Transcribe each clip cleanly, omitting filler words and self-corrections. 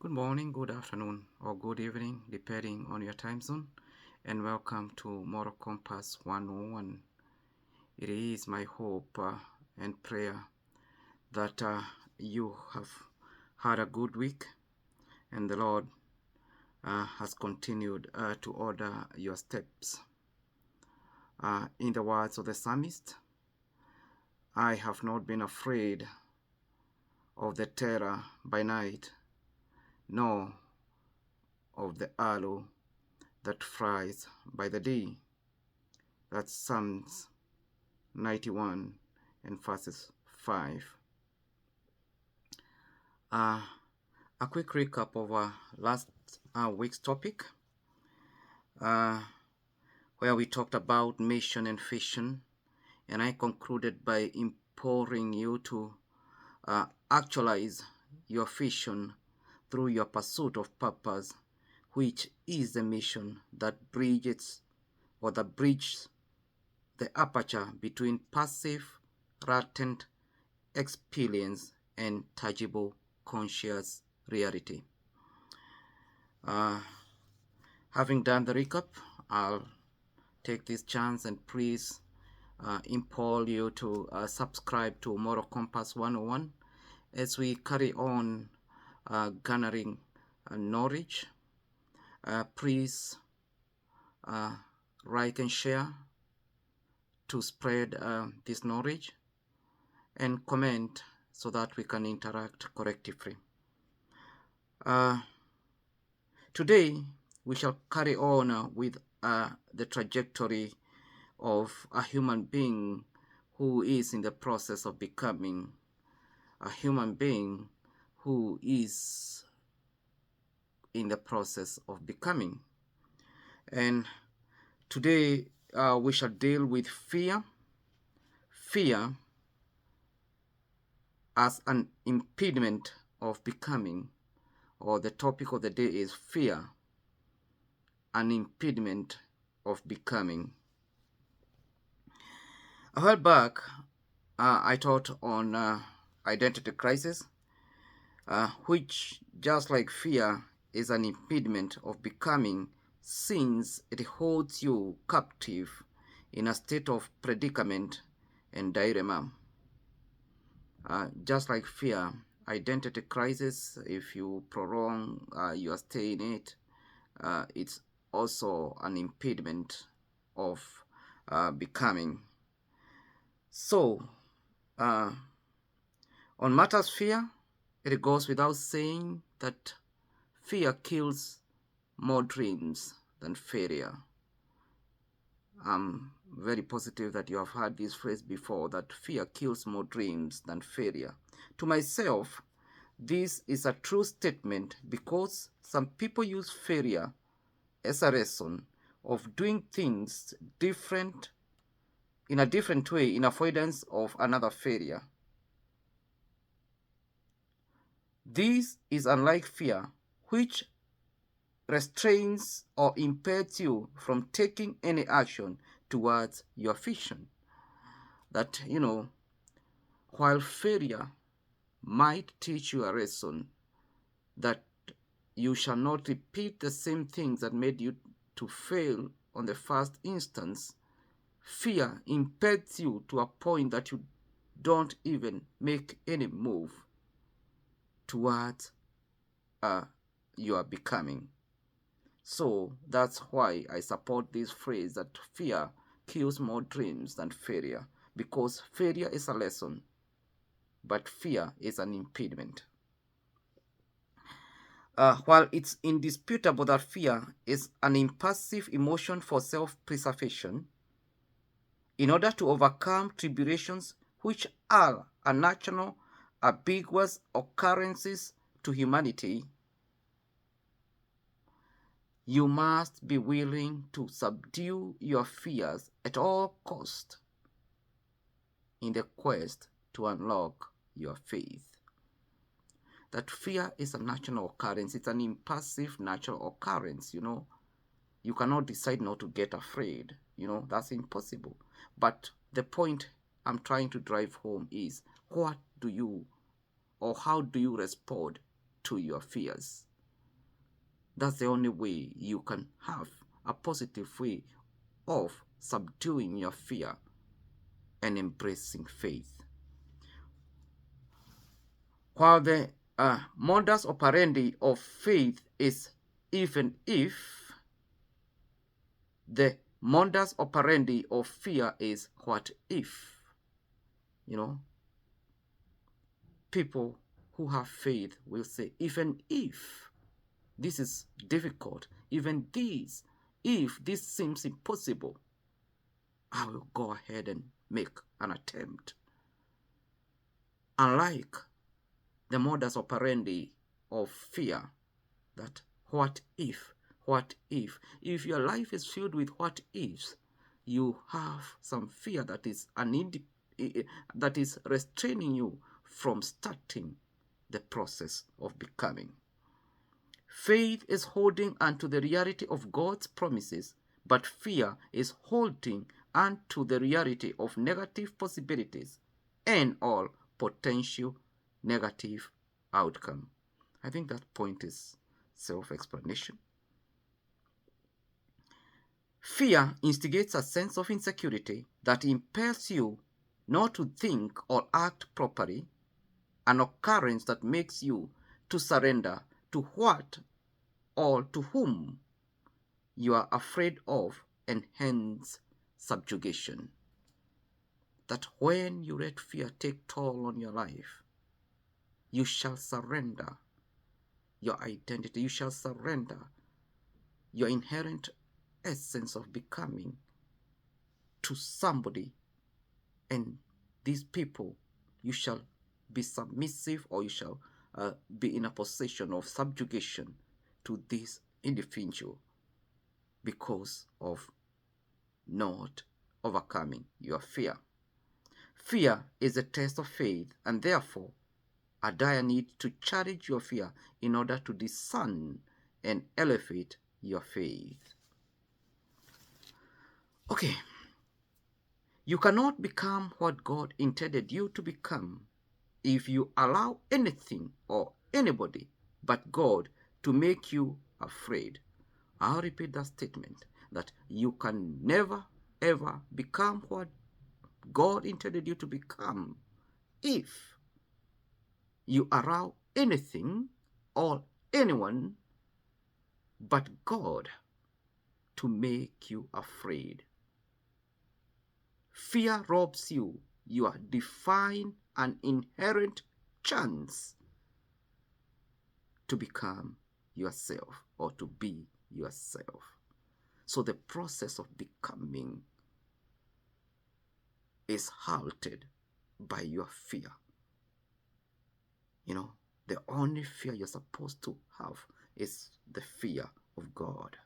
Good morning, good afternoon, or good evening, depending on your time zone, and welcome to Moral Compass 101. It is my hope and prayer that you have had a good week and the Lord has continued to order your steps. In the words of the psalmist, I have not been afraid of the terror by night, nor of the arrow that flies by the day. That's Psalms 91 and verses 5. A quick recap of last week's topic, where we talked about mission and vision, and I concluded by imploring you to actualize your vision through your pursuit of purpose, which is the mission that bridges the aperture between passive, latent experience and tangible conscious reality. Having done the recap, I'll take this chance and please implore you to subscribe to Moral Compass 101 as we carry on garnering knowledge. Please like and share to spread this knowledge, and comment so that we can interact collectively. Today we shall carry on with the trajectory of a human being who is in the process of becoming a human being who is in the process of becoming. And today we shall deal with fear as an impediment of becoming, or the topic of the day is fear, an impediment of becoming. A while back, I taught on identity crisis, which, just like fear, is an impediment of becoming, since it holds you captive in a state of predicament and dilemma. Just like fear, identity crisis, if you prolong your stay in it, it's also an impediment of becoming. So, on matters fear, it goes without saying that fear kills more dreams than failure. I'm very positive that you have heard this phrase before, that fear kills more dreams than failure. To myself, this is a true statement because some people use failure as a reason of doing things in a different way in avoidance of another failure. This is unlike fear, which restrains or impairs you from taking any action towards your vision. That, while failure might teach you a lesson that you shall not repeat the same things that made you to fail on the first instance, fear impels you to a point that you don't even make any move towards your becoming. So that's why I support this phrase that fear kills more dreams than failure, because failure is a lesson, but fear is an impediment. While it's indisputable that fear is an impulsive emotion for self-preservation, in order to overcome tribulations which are a natural, ambiguous occurrences to humanity, you must be willing to subdue your fears at all cost in the quest to unlock your faith. That fear is a natural occurrence. It's an impulsive natural occurrence, You cannot decide not to get afraid, That's impossible. But the point I'm trying to drive home is, how do you respond to your fears? That's the only way you can have a positive way of subduing your fear and embracing faith. While the modus operandi of faith is even if, the modus operandi of fear is what if. You know, people who have faith will say, even if this is difficult, even this, if this seems impossible, I will go ahead and make an attempt. Unlike the modus operandi of fear, that what if, if your life is filled with what ifs, you have some fear that is restraining you from starting the process of becoming. Faith is holding onto the reality of God's promises, but fear is holding onto the reality of negative possibilities and all potential negative outcome. I think that point is self-explanation. Fear instigates a sense of insecurity that impels you not to think or act properly, an occurrence that makes you to surrender to what or to whom you are afraid of, and hence subjugation. That when you let fear take toll on your life, you shall surrender your identity, you shall surrender your inherent essence of becoming to somebody, and these people, you shall be submissive, or you shall be in a position of subjugation to this individual because of not overcoming your fear. Fear is a test of faith, and therefore a dire need to challenge your fear in order to discern and elevate your faith. Okay, you cannot become what God intended you to become if you allow anything or anybody but God to make you afraid. I'll repeat that statement, that you can never ever become what God intended you to become if you allow anything or anyone but God to make you afraid. Fear robs you your divine and inherent chance to become yourself or to be yourself. So the process of becoming is halted by your fear. You know, the only fear you're supposed to have is the fear of God.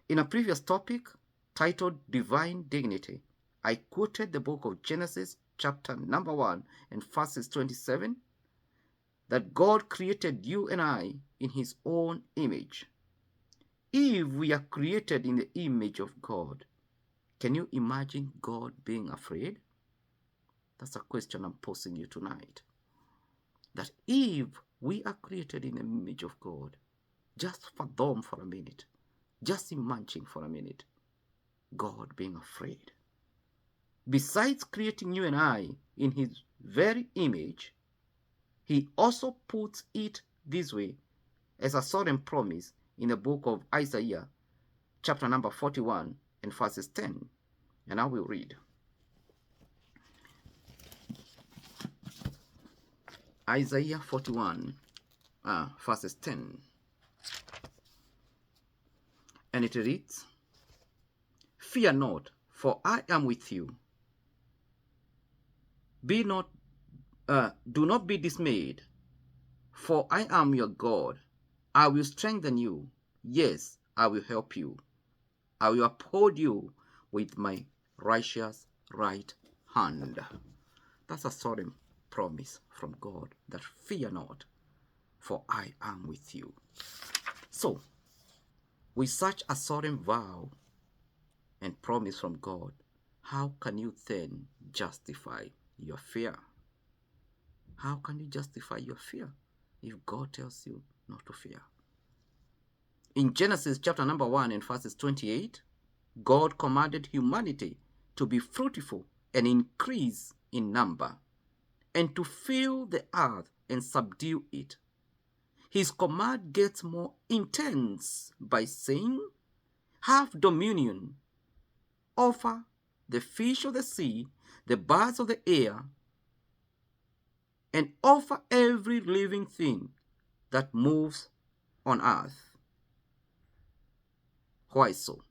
In a previous topic titled Divine Dignity, I quoted the book of Genesis chapter number 1 and verses 27, that God created you and I in his own image. If we are created in the image of God, can you imagine God being afraid? That's a question I'm posing you tonight. That if we are created in the image of God, just fathom for a minute, just imagine for a minute, God being afraid. Besides creating you and I in his very image, he also puts it this way as a solemn promise in the book of Isaiah, chapter number 41 and verses 10. And I will read. Isaiah 41, verses 10. And it reads, "Fear not, for I am with you. Do not be dismayed, for I am your God. I will strengthen you. Yes, I will help you. I will uphold you with my righteous right hand." That's a solemn promise from God, that fear not, for I am with you. So, with such a solemn vow and promise from God, how can you then justify your fear? How can you justify your fear if God tells you not to fear? In Genesis chapter number 1 and verses 28, God commanded humanity to be fruitful and increase in number, and to fill the earth and subdue it. His command gets more intense by saying, have dominion over the fish of the sea, the birds of the air, and over every living thing that moves on earth. Why so?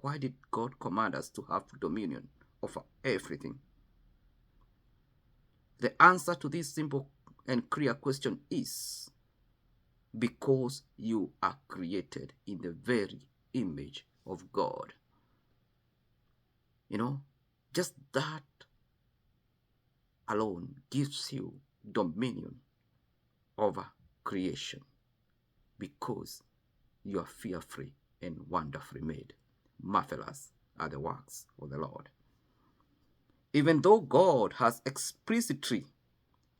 Why did God command us to have dominion over everything? The answer to this simple and clear question is because you are created in the very image of God. Just that alone gives you dominion over creation, because you are fearfully and wonderfully made. Marvelous are the works of the Lord. Even though God has explicitly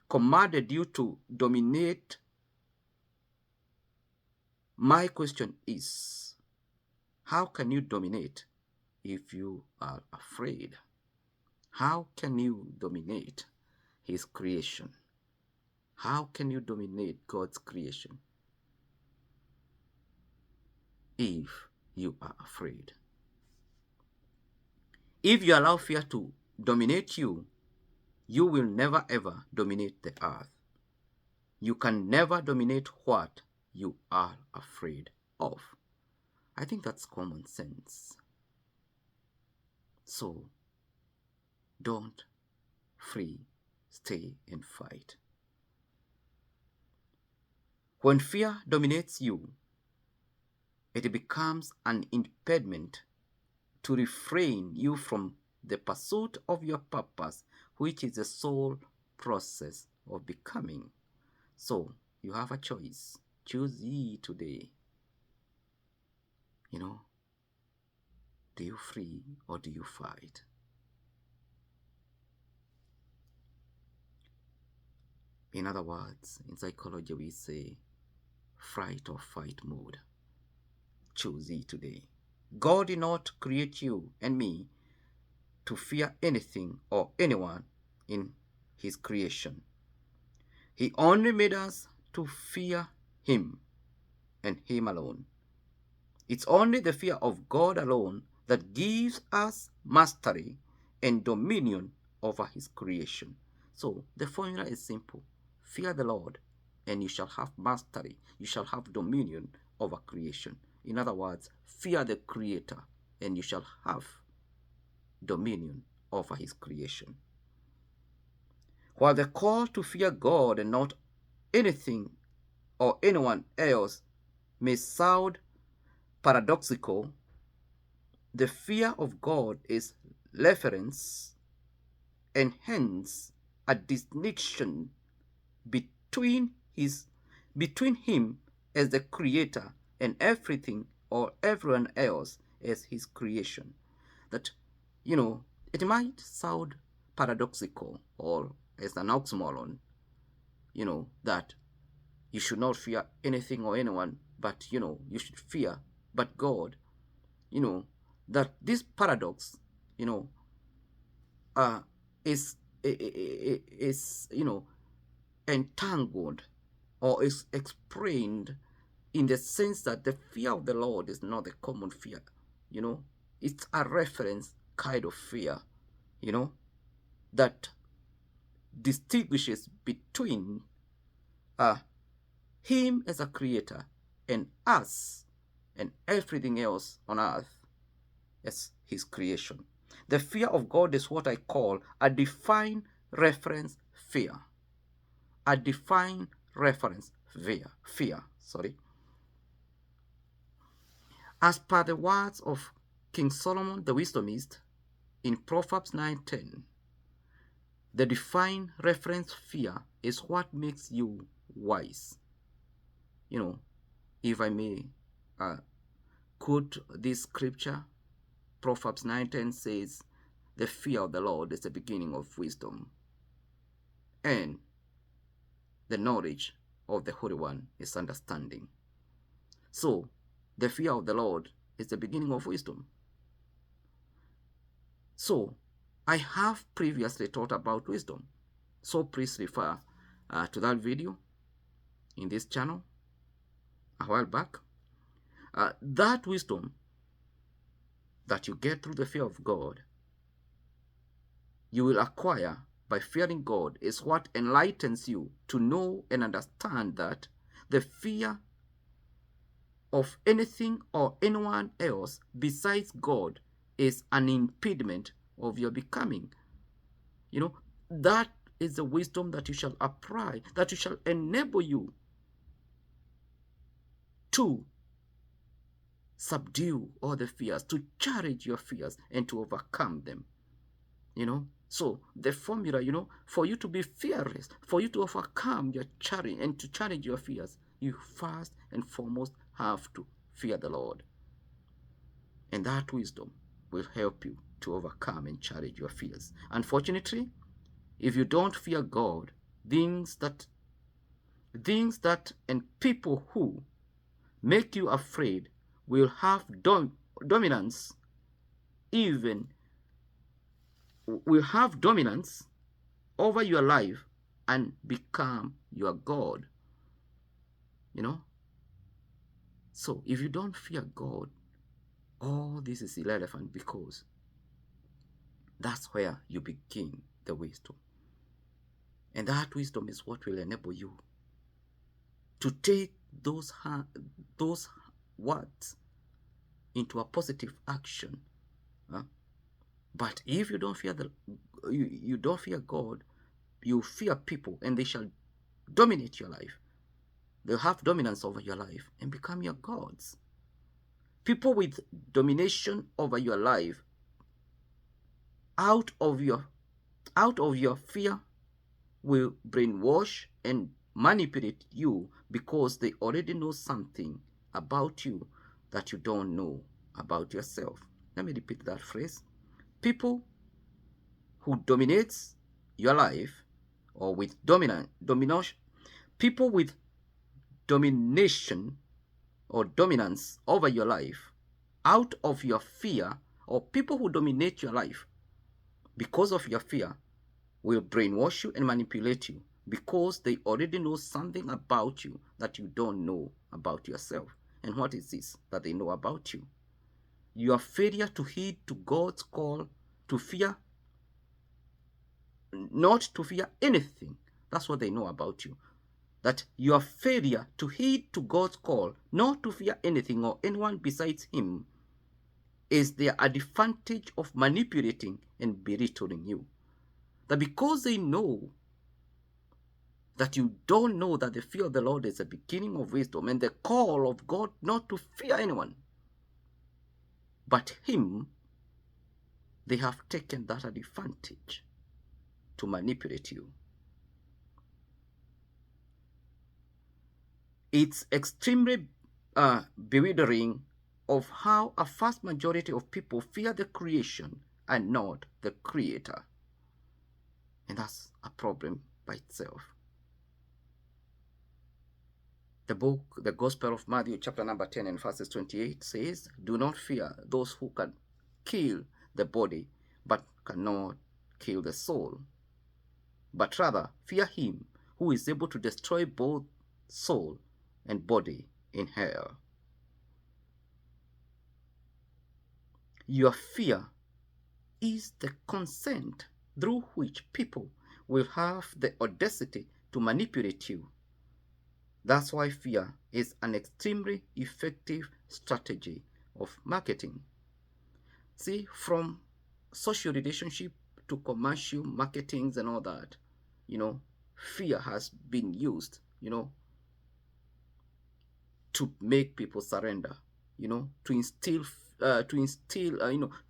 commanded you to dominate, my question is, how can you dominate if you are afraid? How can you dominate His creation? How can you dominate God's creation if you are afraid? If you allow fear to dominate you, you will never ever dominate the earth. You can never dominate what you are afraid of. I think that's common sense. So, don't flee, stay and fight. When fear dominates you, it becomes an impediment to refrain you from the pursuit of your purpose, which is the sole process of becoming. So, you have a choice. Choose ye today. Do you flee or do you fight? In other words, in psychology we say fright or fight mode. Choose ye today. God did not create you and me to fear anything or anyone in His creation. He only made us to fear Him and Him alone. It's only the fear of God alone that gives us mastery and dominion over His creation. So the formula is simple. Fear the Lord and you shall have mastery. You shall have dominion over creation. In other words, fear the Creator and you shall have dominion over His creation. While the call to fear God and not anything or anyone else may sound paradoxical, the fear of God is reference and hence a distinction between Him as the Creator and everything or everyone else as His creation. That, it might sound paradoxical or as an oxymoron, that you should not fear anything or anyone, but, you should fear but God. That this paradox, is entangled or is explained in the sense that the fear of the Lord is not a common fear. It's a reference kind of fear, that distinguishes between Him as a creator and us and everything else on earth as His creation. The fear of God is what I call a defined reference fear. A defined reference fear. As per the words of King Solomon the wisdomist in Proverbs 9:10, the defined reference fear is what makes you wise. If I may quote this scripture, Proverbs 9:10 says, the fear of the Lord is the beginning of wisdom, and the knowledge of the Holy One is understanding. So, the fear of the Lord is the beginning of wisdom. So, I have previously taught about wisdom. So please refer to that video in this channel a while back. That wisdom that you get through the fear of God, you will acquire by fearing God, is what enlightens you to know and understand that the fear of anything or anyone else besides God is an impediment of your becoming. You know, that is the wisdom that you shall apply, that you shall enable you to subdue all the fears, to challenge your fears, and to overcome them. So the formula, for you to be fearless, for you to overcome your challenge and to challenge your fears, you first and foremost have to fear the Lord. And that wisdom will help you to overcome and challenge your fears. Unfortunately, if you don't fear God, things that and people who make you afraid will have dominance, over your life and become your God. So if you don't fear God, all this is irrelevant, because that's where you begin the wisdom. And that wisdom is what will enable you to take those words into a positive action. But if you don't fear you don't fear God, you fear people, and they shall dominate your life. They'll have dominance over your life and become your gods. People with domination over your life, out of your fear, will brainwash and manipulate you, because they already know something about you that you don't know about yourself. Let me repeat that phrase. People who dominate your life, or with domination, people with domination or dominance over your life out of your fear, or people who dominate your life because of your fear, will brainwash you and manipulate you, because they already know something about you that you don't know about yourself. And what is this that they know about you? Your failure to heed to God's call to fear, not to fear anything. That's what they know about you. That your failure to heed to God's call not to fear anything or anyone besides Him is their advantage of manipulating and belittling you. That because they know that you don't know that the fear of the Lord is the beginning of wisdom, and the call of God not to fear anyone but Him, they have taken that advantage to manipulate you. It's extremely bewildering of how a vast majority of people fear the creation and not the Creator. And that's a problem by itself. The Gospel of Matthew, chapter number 10 and verses 28 says, "Do not fear those who can kill the body, but cannot kill the soul. But rather fear Him who is able to destroy both soul and body in hell." Your fear is the consent through which people will have the audacity to manipulate you. That's why fear is an extremely effective strategy of marketing. See, from social relationship to commercial marketings and all that, fear has been used, to make people surrender, to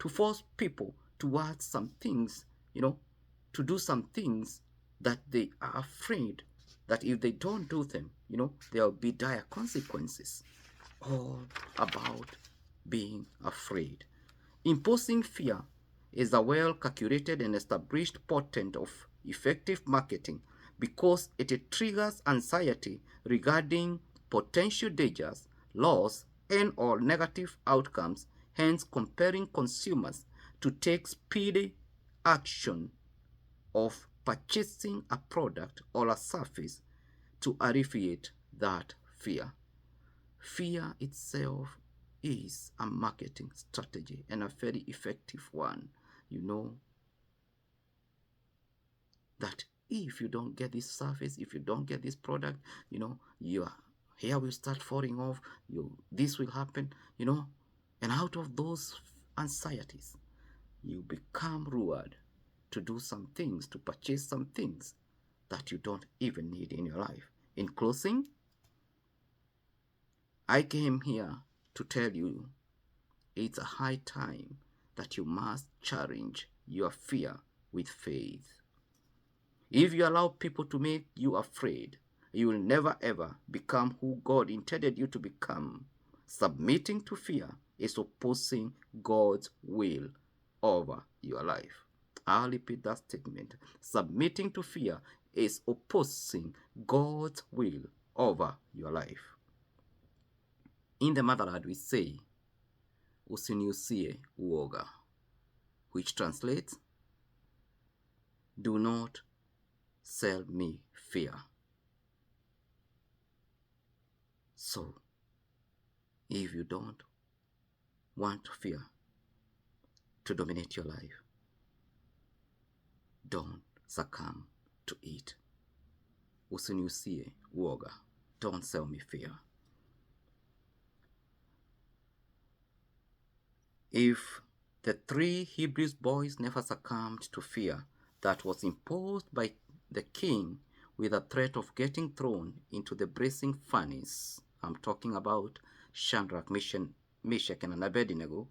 force people towards some things, to do some things that they are afraid that if they don't do them, there will be dire consequences. All about being afraid. Imposing fear is a well-calculated and established portent of effective marketing, because it triggers anxiety regarding potential dangers, loss, and or negative outcomes, hence compelling consumers to take speedy action of purchasing a product or a service to alleviate that fear. Fear itself is a marketing strategy and a very effective one. You know that if you don't get this service, if you don't get this product, your hair will start falling off, this will happen, and out of those anxieties, you become lured to do some things, to purchase some things that you don't even need in your life. In closing, I came here to tell you it's a high time that you must challenge your fear with faith. If you allow people to make you afraid, you will never ever become who God intended you to become. Submitting to fear is opposing God's will over your life. I'll repeat that statement. Submitting to fear is opposing God's will over your life. In the motherland, we say, usiniusie uoga, which translates, do not sell me fear. So, if you don't want fear to dominate your life, don't succumb to it. Usiniusie uoga. Don't sell me fear. If the 3 Hebrew boys never succumbed to fear that was imposed by the king with a threat of getting thrown into the blazing furnace, I'm talking about Shadrach, Meshach, and Abednego,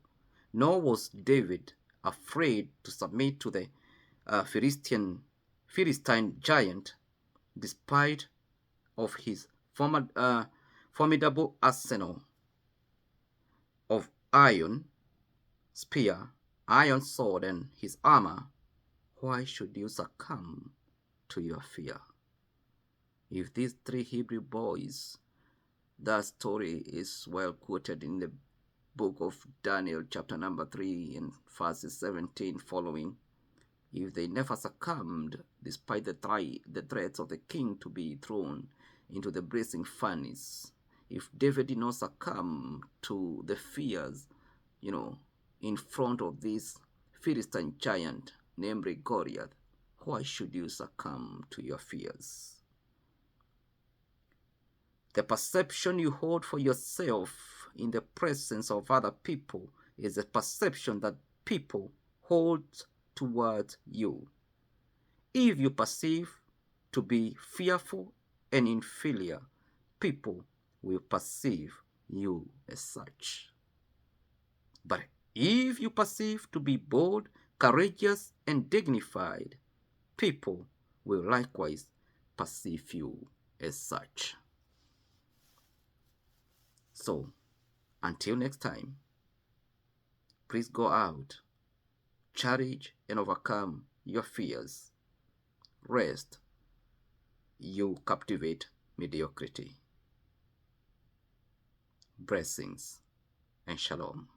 nor was David afraid to submit to the Philistine giant, despite of his formidable arsenal of iron spear, iron sword, and his armor. Why should you succumb to your fear? If these 3 Hebrew boys, that story is well quoted in the book of Daniel, chapter number 3 and verses 17 following. If they never succumbed, despite the threats of the king to be thrown into the blazing furnace, if David did not succumb to the fears, in front of this Philistine giant, namely Goliath, why should you succumb to your fears? The perception you hold for yourself in the presence of other people is a perception that people hold towards you. If you perceive to be fearful and inferior, people will perceive you as such. But if you perceive to be bold, courageous, and dignified, people will likewise perceive you as such. So, until next time, please go out, challenge and overcome your fears. Rest, you captivate mediocrity. Blessings and shalom.